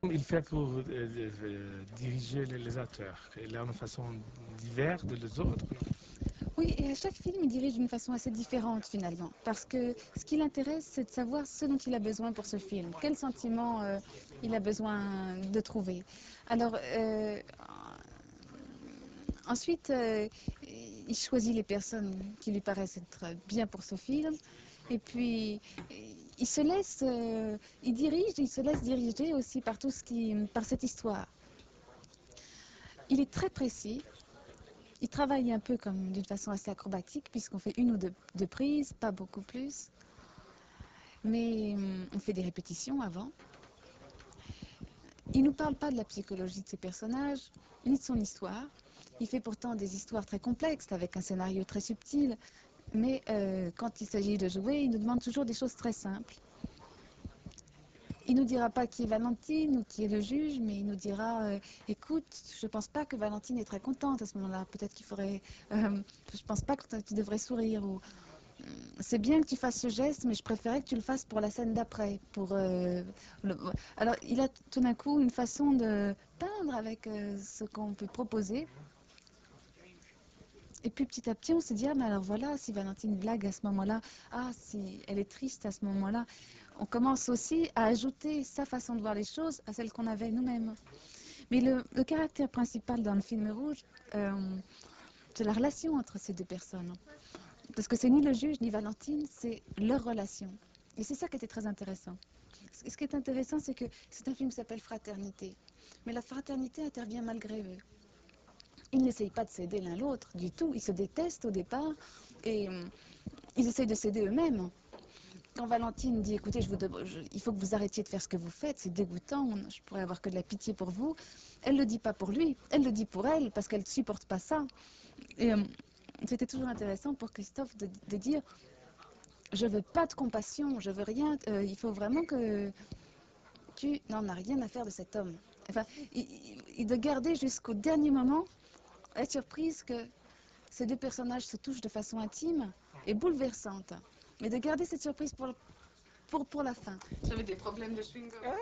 Il fait pour diriger les acteurs. Il a une façon diverse de les autres. Oui, et à chaque film, il dirige d'une façon assez différente finalement. Parce que ce qui l'intéresse, c'est de savoir ce dont il a besoin pour ce film. Quel sentiment il a besoin de trouver. Alors, ensuite, il choisit les personnes qui lui paraissent être bien pour ce film. Et puis, il se laisse, il dirige, il se laisse diriger aussi par tout ce qui, par cette histoire. Il est très précis. Il travaille un peu comme d'une façon assez acrobatique, puisqu'on fait une ou deux prises, pas beaucoup plus. Mais on fait des répétitions avant. Il ne nous parle pas de la psychologie de ses personnages, ni de son histoire. Il fait pourtant des histoires très complexes, avec un scénario très subtil. Mais quand il s'agit de jouer, il nous demande toujours des choses très simples. Il ne nous dira pas qui est Valentine ou qui est le juge, mais il nous dira écoute, je ne pense pas que Valentine est très contente à ce moment-là. Peut-être qu'il faudrait. Je ne pense pas que tu devrais sourire. Ou c'est bien que tu fasses ce geste, mais je préférais que tu le fasses pour la scène d'après. Alors, il a tout d'un coup une façon de peindre avec ce qu'on peut proposer. Et puis petit à petit, on se dit, ah, mais alors voilà, si Valentine blague à ce moment-là, ah, si elle est triste à ce moment-là, on commence aussi à ajouter sa façon de voir les choses à celle qu'on avait nous-mêmes. Mais le caractère principal dans le film rouge, c'est la relation entre ces deux personnes. Parce que c'est ni le juge ni Valentine, c'est leur relation. Et c'est ça qui était très intéressant. Ce qui est intéressant, c'est que c'est un film qui s'appelle Fraternité. Mais la fraternité intervient malgré eux. Ils n'essayent pas de s'aider l'un l'autre du tout. Ils se détestent au départ et ils essayent de s'aider eux-mêmes. Quand Valentine dit écoutez, il faut que vous arrêtiez de faire ce que vous faites, c'est dégoûtant, je pourrais avoir que de la pitié pour vous, elle ne le dit pas pour lui, elle le dit pour elle parce qu'elle ne supporte pas ça. Et c'était toujours intéressant pour Christophe de dire je veux pas de compassion, je veux rien, il faut vraiment que tu n'en as rien à faire de cet homme. Enfin, de garder jusqu'au dernier moment la surprise que ces deux personnages se touchent de façon intime et bouleversante. Mais de garder cette surprise pour la fin. J'avais des problèmes de chewing-gum.